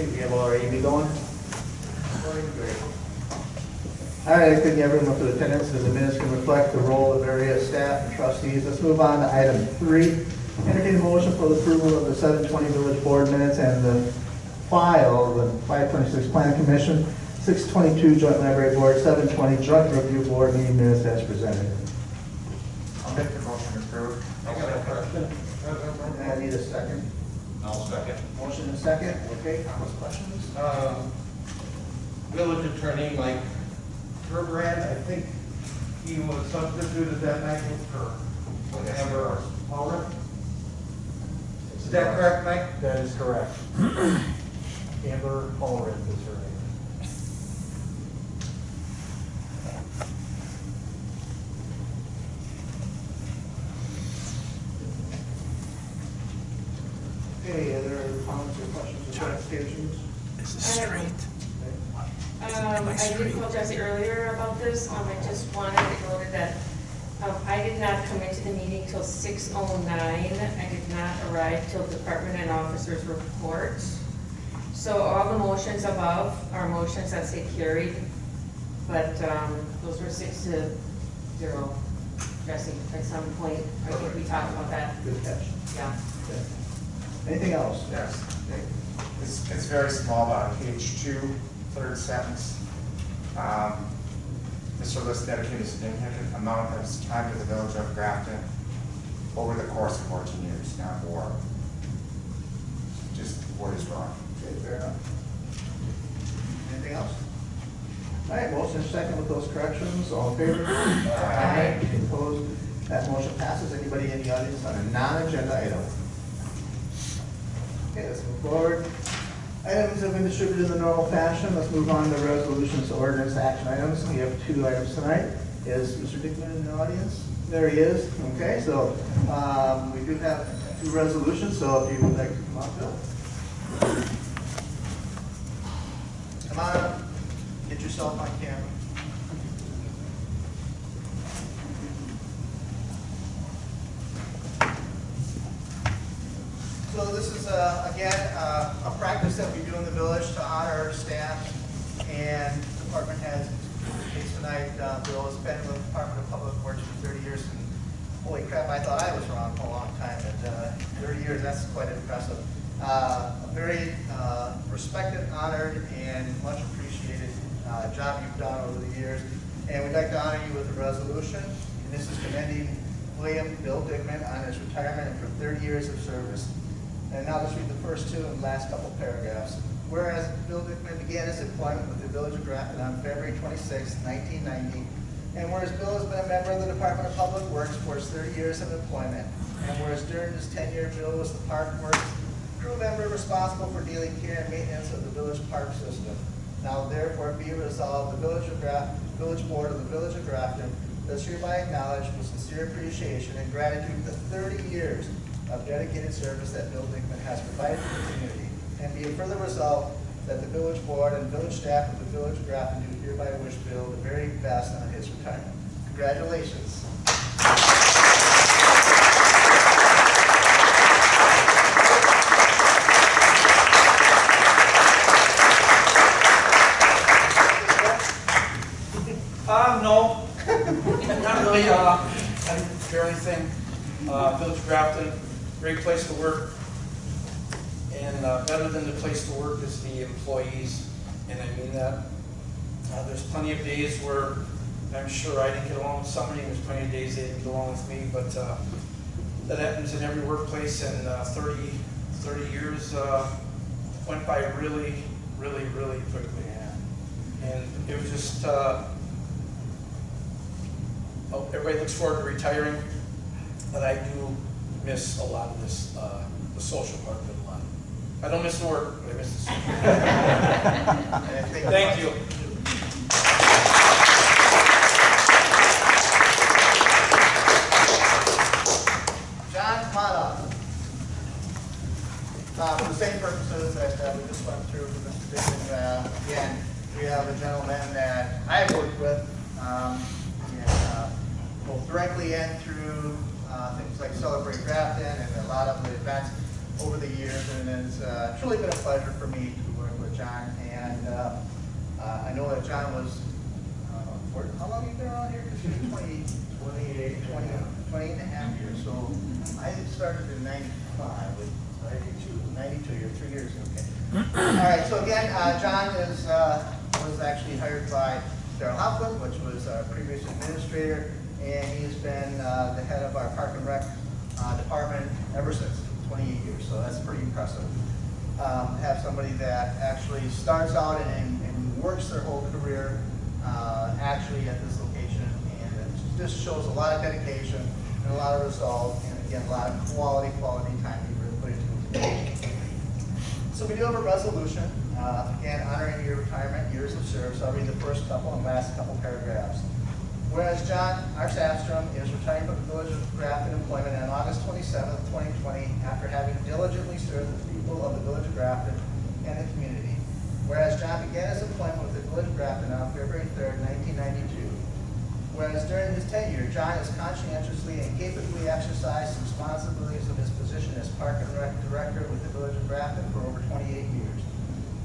Okay, we have all our AV going? Great. All right, I think everyone to attendance as the minutes can reflect the role of various staff and trustees. Let's move on to item 3. Entertain a motion for the approval of the 720 Village Board minutes and the file, the 526 Planning Commission, 622 Joint Library Board, 720 Joint Review Board meeting minutes as presented. I'll make the motion to approve. I got a question. And I need a second. I'll second. Motion and second. Okay, comments, questions? Village Attorney Mike Herbrand, I think he was substituted that night for Amber Paula. Is that correct, Mike? That is correct. Amber Allred is her name. Okay, other comments or questions or clarifications? This is straight. I did call Jesse earlier about this. I just wanted to note that I did not come into the meeting till 6:09. I did not arrive till department and officers report. So all the motions above are motions that say carried, but those were 6-0. Jesse, at some point, I think we talked about that. Good catch. Yeah. Okay. Anything else? Yes. It's very small, page 2, third sentence. Mr. List dedicated a significant amount of his time to the village of Grafton over the course of 14 years, not more. Just what is wrong. Okay, fair enough. Anything else? All right, motion second with those corrections. All in favor? Aye. Any opposed? That motion passes. Anybody in the audience on a non-agenda item? Okay, let's move forward. Items have been distributed in the normal fashion. Let's move on to resolutions, ordinance, action items. We have 2 items tonight. Is Mr. Dickman in the audience? There he is. Okay, so we do have 2 resolutions, so if you would like to come up, Bill. Come on up. Get yourself on camera. So this is, again, a practice that we do in the village to honor our staff and department heads. In this case tonight, Bill has been with the Department of Public Works for 30 years, and holy crap, I thought I was wrong for a long time. At 30 years, that's quite impressive. A very respected, honored, and much appreciated job you've done over the years. And we'd like to honor you with a resolution. And this is commending William Bill Dickman on his retirement and for 30 years of service. And now let's read the first 2 and last couple paragraphs. Whereas Bill Dickman began his employment with the Village of Grafton on February 26, 1990, and whereas Bill has been a member of the Department of Public Works for his 30 years of employment, and whereas during his tenure, Bill was the Park Works crew member responsible for daily care and maintenance of the village park system. Now therefore be resolved, the Village Board of the Village of Grafton does hereby acknowledge with sincere appreciation and gratitude for the 30 years of dedicated service that Bill Dickman has provided to the community, and be it further resolved that the village board and village staff of the Village of Grafton do hereby wish Bill the very best on his retirement. Congratulations. No, not really. I didn't prepare anything. Village of Grafton, great place to work. And better than the place to work is the employees, and I mean that. There's plenty of days where I'm sure I didn't get along with somebody, and there's plenty of days they didn't get along with me, but that happens in every workplace, and 30 years went by really, really, really quickly. And it was just, everybody looks forward to retiring, but I do miss a lot of this, the social part of it a lot. I don't miss the work, but I miss the social part. Thank you. John, come on up. For the same purposes that we just went through with Mr. Dickman, again, we have a gentleman that I've worked with both directly and through things like Celebrate Grafton and a lot of the events over the years, and it's truly been a pleasure for me to work John, and I know that John was, how long have you been around here? 28 and a half years. So I started in 95, with 92, you're 3 years, okay. All right, so again, John was actually hired by Darrell Hoffman, which was our previous administrator, and he's been the head of our Park and Rec department ever since, 28 years, so that's pretty impressive. Have somebody that actually starts out and works their whole career actually at this location, and it just shows a lot of dedication and a lot of resolve, and again, a lot of quality time you really put into it. So we do have a resolution, again, honoring your retirement years of service. I'll read the first couple and last couple paragraphs. Whereas John R. Safstrom is retiring from the Village of Grafton employment on August 27th, 2020, after having diligently served the people of the Village of Grafton and the community. Whereas John began his employment with the Village of Grafton on February 3rd, 1992. Whereas during his tenure, John has conscientiously and capably exercised the responsibilities of his position as Park and Rec Director with the Village of Grafton for over 28 years.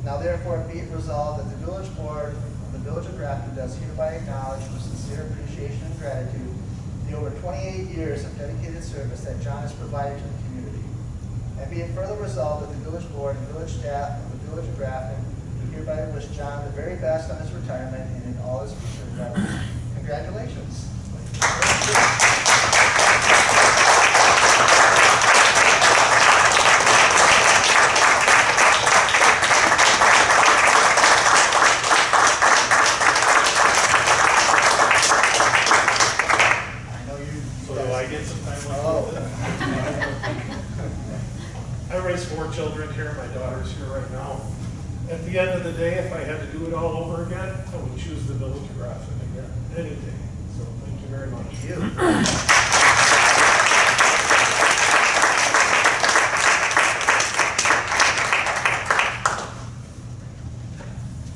Now therefore be it resolved that the Village Board of the Village of Grafton does hereby acknowledge with sincere appreciation and gratitude the over 28 years of dedicated service that John has provided to the community. And be it further resolved that the Village Board and Village staff of the Village of Grafton do hereby wish John the very best on his retirement and in all his future endeavors. Congratulations. So do I get some time with Oh. I raised 4 children here, my daughter's here right now. At the end of the day, if I had to do it all over again, I would choose the Village of Grafton again, any day. So thank you very much. Thank you.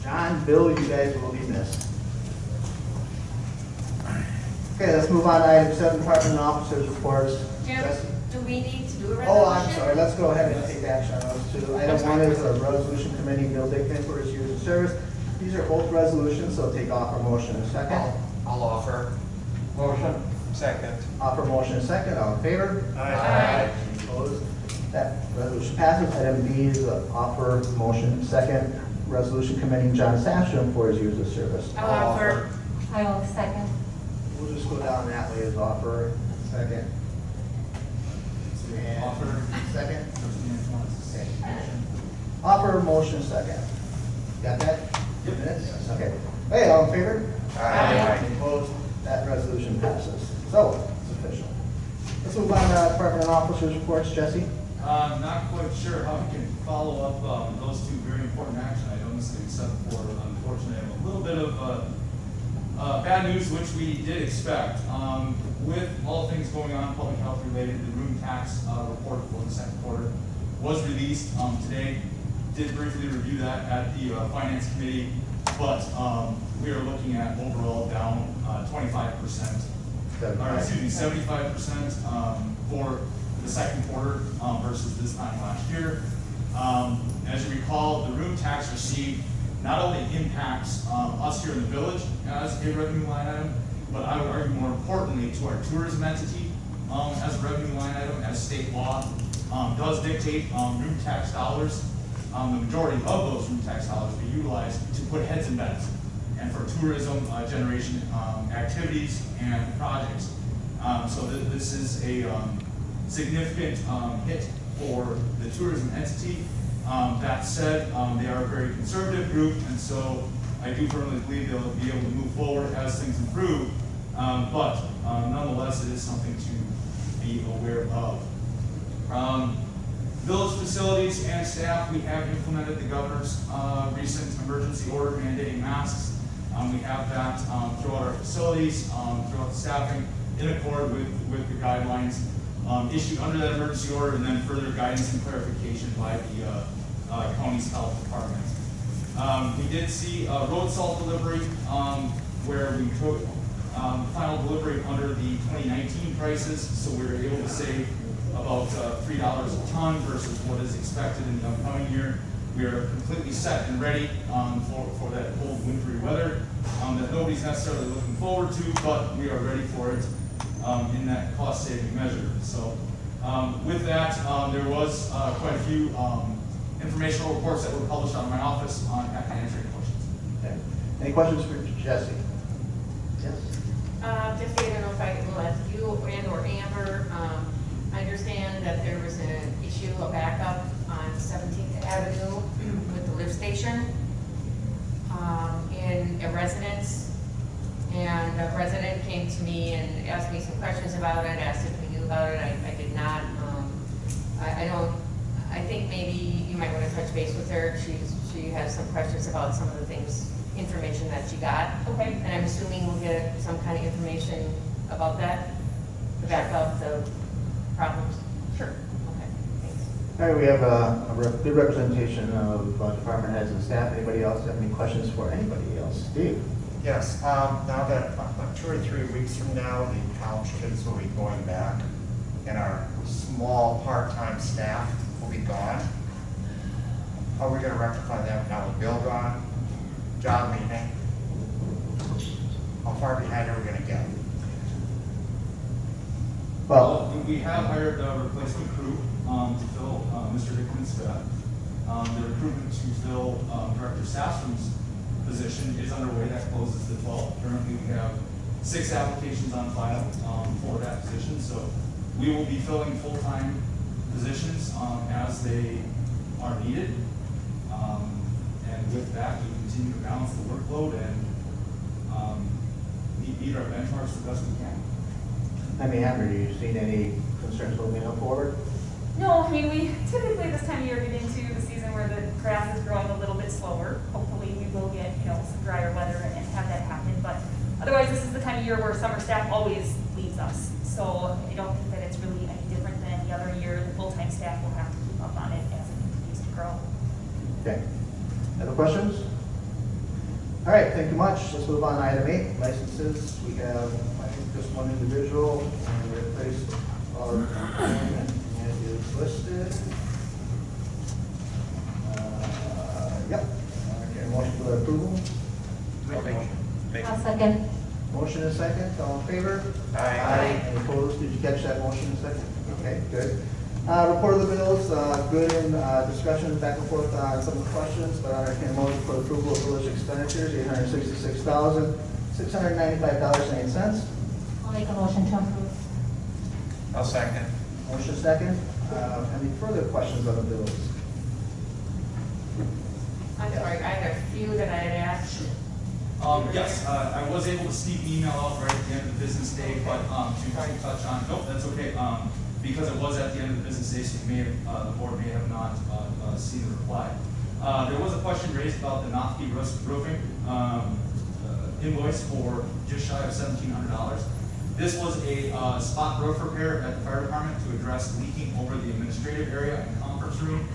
John, Bill, you guys will be missed. Okay, let's move on to item 7, Department and Officers Reports. Jim, Jesse? do we need to do a resolution? Oh, I'm sorry, let's go ahead and take action on those two. Item 1 is a resolution commending Bill Dickman for his years of service. These are both resolutions, so take offer motion in a second. I'll offer. Motion. Second. Offer motion in a second, all in favor? Aye. Any opposed? That resolution passes. Item B is a offer motion second, resolution commending John Safstrom for his years of service. I'll offer. I will second. We'll just go down that way as offer, second. And Offer. Second? Okay. Offer, motion, second. Got that? Minutes? Okay. Hey, all in favor? Aye. Any opposed? That resolution passes. So, it's official. Let's move on to Department and Officers Reports. Jesse? Not quite sure how we can follow up those two very important action items, except for, unfortunately, a little bit of bad news, which we did expect. With all things going on, public health related, the room tax report for the second quarter was released today. Did briefly review that at the Finance Committee, but we are looking at overall down 25%, or excuse me, 75% for the second quarter versus this time last year. As you recall, the room tax received not only impacts us here in the village as a revenue line item, but I would argue more importantly to our tourism entity as a revenue line item, as state law does dictate room tax dollars. The majority of those room tax dollars be utilized to put heads in beds and for tourism generation activities and projects. So this is a significant hit for the tourism entity. That said, they are a very conservative group, and so I do firmly believe they'll be able to move forward as things improve. But nonetheless, it is something to be aware of. Village facilities and staff, we have implemented the governor's recent emergency order mandating masks. We have that throughout our facilities, throughout the staffing, in accord with the guidelines issued under that emergency order, and then further guidance and clarification by the county's health department. We did see road salt delivery where we took final delivery under the 2019 prices, so we were able to save about $3 a ton versus what is expected in the upcoming year. we are completely set and ready for that cold wintry weather that nobody's necessarily looking forward to, but we are ready for it in that cost-saving measure. So with that, there was quite a few informational reports that were published on my office on happy to answer any questions. Okay. Any questions for Jesse? Yes? Just I don't know if I will ask you and or Amber, I understand that there was an issue, a backup on 17th Avenue with the lift station in a residence. And a resident came to me and asked me some questions about it, asked if we knew about it. I did not. I think maybe you might want to touch base with her. She has some questions about some of the things, information that she got. Okay. And I'm assuming we'll get some kind of information about that, the backup, the problems. Sure. Okay, thanks. All right, we have a good representation of department heads and staff. Anybody else have any questions for anybody else? Steve? Yes, now that about 2 or 3 weeks from now, the college kids will be going back, and our small part-time staff will be gone. How are we gonna rectify that now with Bill gone, John leaving? How far behind are we gonna get? Well, We have hired a replacement crew to fill Mr. Hickman's spot. The recruitment to fill Director Sasstrom's position is underway. That closes the 12th. Currently, we have 6 applications on file for that position. So we will be filling full-time positions as they are needed. And with that, we continue to balance the workload and meet our benchmarks the best we can. I mean, Amber, do you see any concerns moving forward? No, I mean, we typically this time of year get into the season where the grass is growing a little bit slower. Hopefully we will get, some drier weather and have that happen. But otherwise, this is the time of year where summer staff always leaves us. So I don't think that it's really any different than the other year. The full-time staff will have to keep up on it as it continues to grow. Okay. Other questions? All right, thank you much. Let's move on to item 8, licenses. We have, I think, just one individual, and we replaced our appointment, and it is listed. Yep. Okay, motion for approval. I'll second. Motion and second, all in favor? Aye. Any opposed? Did you catch that motion and second? Okay, good. Report of the bills, good in discussion back and forth on some of the questions, but I entertain a motion for approval of village expenditures, $866,695.08. I'll make a motion to approve. I'll second. Motion second. Any further questions on the bills? I'm sorry, I had a few that I had asked. Yes, I was able to sneak an email out right at the end of the business day, but to touch on, nope, that's okay. Because it was at the end of the business day, so you may have, the board may have not seen the reply. There was a question raised about the Nothke roofing invoice for just shy of $1,700. This was a spot roof repair at the fire department to address leaking over the administrative area and conference room.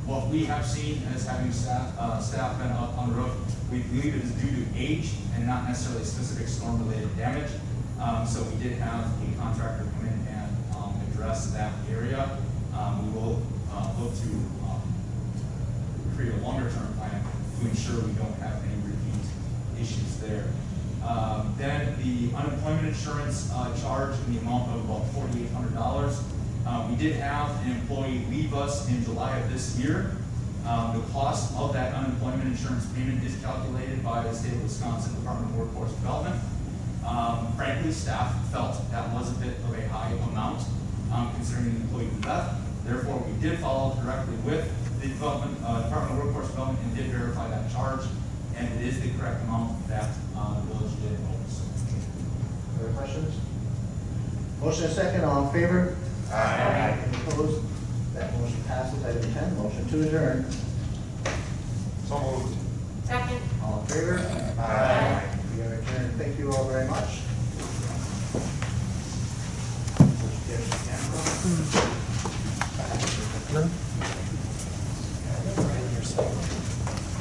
What we have seen as having staff been up on the roof, we believe it is due to age and not necessarily specific storm-related damage. So we did have a contractor come in and address that area. We will look to create a longer-term plan to ensure we don't have any repeat issues there. Then the unemployment insurance charge in the amount of about $4,800. We did have an employee leave us in July of this year. The cost of that unemployment insurance payment is calculated by the state of Wisconsin Department of Workforce Development. Frankly, staff felt that was a bit of a high amount considering the employee left. Therefore, we did follow directly with the Department of Workforce Development and did verify that charge, and it is the correct amount that the village did owe us. Other questions? Motion and second, all in favor? Aye. Any opposed? That motion passes. Item 10, motion to adjourn. So moved. Second. All in favor? Aye. We are adjourned. Thank you all very much.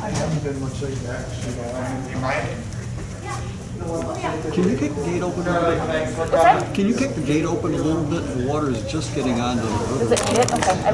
I haven't been much like that. You might. Can you kick the gate open a little bit? Can you kick the gate open a little bit? The water is just getting onto the river. Does it need it? Okay.